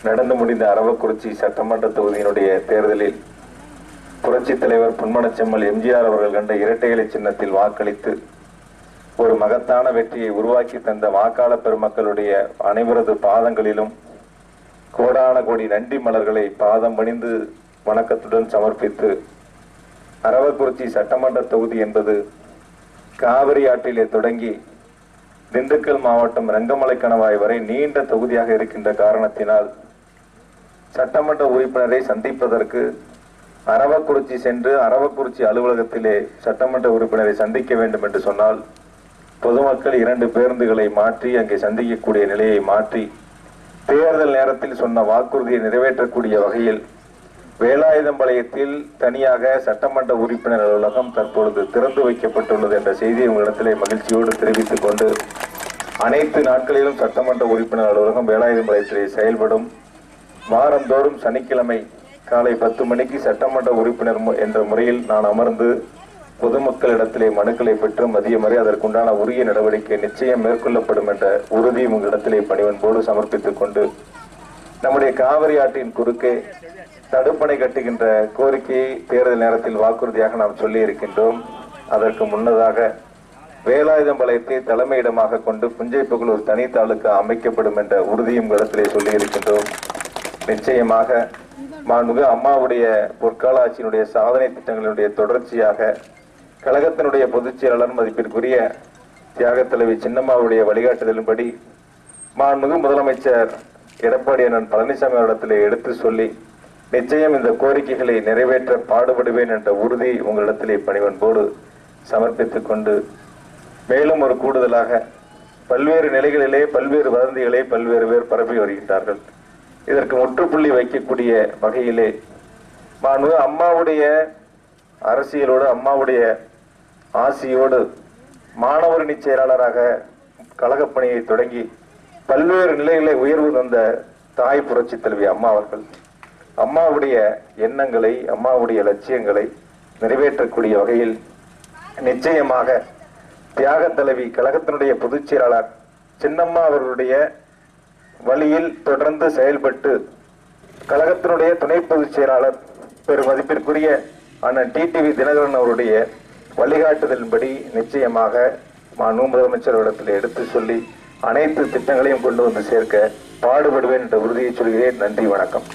நடந்து முடிந்த அரவக்குறிச்சி சட்டமன்ற தொகுதியினுடைய தேர்தலில் புரட்சித் தலைவர் பொன்மனச்செம்மல் எம்ஜிஆர் அவர்கள் கண்ட இரட்டை இலை சின்னத்தில் வாக்களித்து ஒரு மகத்தான வெற்றியை உருவாக்கி தந்த வாக்காளர் பெருமக்களுடைய அனைவரது பாதங்களிலும் கோடான கோடி நன்றி மலர்களை பாதம் பணிந்து வணக்கத்துடன் சமர்ப்பித்து, அரவக்குறிச்சி சட்டமன்ற தொகுதி என்பது காவிரி ஆற்றிலே தொடங்கி திண்டுக்கல் மாவட்டம் ரங்கமலை கணவாய் வரை நீண்ட தொகுதியாக இருக்கின்ற காரணத்தினால் சட்டமன்ற உறுப்பினரை சந்திப்பதற்கு அரவக்குறிச்சி சென்று அரவக்குறிச்சி அலுவலகத்திலே சட்டமன்ற உறுப்பினரை சந்திக்க வேண்டும் என்று சொன்னால் பொதுமக்கள் 2 பேருந்துகளை மாற்றி அங்கே சந்திக்கக்கூடிய நிலையை மாற்றி தேர்தல் நேரத்தில் சொன்ன வாக்குறுதியை நிறைவேற்றக்கூடிய வகையில் வேலாயுதம்பாளையத்தில் தனியாக சட்டமன்ற உறுப்பினர் அலுவலகம் தற்பொழுது திறந்து வைக்கப்பட்டுள்ளது என்ற செய்தியை உங்களிடத்திலே மகிழ்ச்சியோடு தெரிவித்துக் கொண்டு, அனைத்து நாட்களிலும் சட்டமன்ற உறுப்பினர் அலுவலகம் வேலாயுதம்பாளையத்திலே செயல்படும். வாரந்தோறும் சனிக்கிழமை காலை 10 மணிக்கு சட்டமன்ற உறுப்பினர் என்ற முறையில் நான் அமர்ந்து பொதுமக்களிடத்திலே மனுக்களை பெற்று மதியம் வரை அதற்குண்டான உரிய நடவடிக்கை நிச்சயம் மேற்கொள்ளப்படும் என்ற உறுதியும் உங்களிடத்திலே பணிவன்போடு சமர்ப்பித்துக் கொண்டு, நம்முடைய காவிரி ஆற்றின் குறுக்கே தடுப்பணை கட்டுகின்ற கோரிக்கையை தேர்தல் நேரத்தில் வாக்குறுதியாக நாம் சொல்லி இருக்கின்றோம். அதற்கு முன்னதாக வேலாயுதம்பாளையத்தை தலைமையிடமாக கொண்டு புஞ்சைப்புகழூர் தனி தாலுகா அமைக்கப்படும் என்ற உறுதியும் இடத்திலே சொல்லி இருக்கின்றோம். நிச்சயமாக மாண்புமிகு அம்மாவுடைய பொற்கால ஆட்சியினுடைய சாதனை திட்டங்களுடைய தொடர்ச்சியாக கழகத்தினுடைய பொதுச் செயலாளர் மதிப்பிற்குரிய தியாக தலைவி சின்னம்மாவுடைய வழிகாட்டுதலின்படி மாண்புமிகு முதலமைச்சர் எடப்பாடி அண்ணன் பழனிசாமி அவரிடத்திலே எடுத்து சொல்லி நிச்சயம் இந்த கோரிக்கைகளை நிறைவேற்ற பாடுபடுவேன் என்ற உறுதி உங்களிடத்திலே பணிவன்போடு சமர்ப்பித்துக் கொண்டு, மேலும் ஒரு கூடுதலாக பல்வேறு நிலைகளிலே பல்வேறு வதந்திகளை பல்வேறு பேர் பரப்பி வருகின்றார்கள். இதற்கு முற்றுப்புள்ளி வைக்கக்கூடிய வகையிலே மாண்புமிகு அம்மாவுடைய அரசியலோடு அம்மாவுடைய ஆசியோடு மாணவரணி செயலாளராக கழகப் பணியை தொடங்கி பல்வேறு நிலைகளை உயர்வு தந்த தாய் புரட்சி தலைவி அம்மா அவர்கள் அம்மாவுடைய எண்ணங்களை அம்மாவுடைய லட்சியங்களை நிறைவேற்றக்கூடிய வகையில் நிச்சயமாக தியாக தலைவி கழகத்தினுடைய பொதுச் செயலாளர் சின்னம்மா அவர்களுடைய வழியில் தொடர்ந்து செயல்பட்டு கழகத்தினுடைய துணை பொதுச் செயலாளர் பெரும் மதிப்பிற்குரிய அண்ணன் டிடிவி தினகரன் அவருடைய வழிகாட்டுதலின்படி நிச்சயமாக முதலமைச்சரிடத்தில் எடுத்து சொல்லி அனைத்து திட்டங்களையும் கொண்டு வந்து சேர்க்க பாடுபடுவேன் என்ற உறுதியை சொல்கிறேன். நன்றி, வணக்கம்.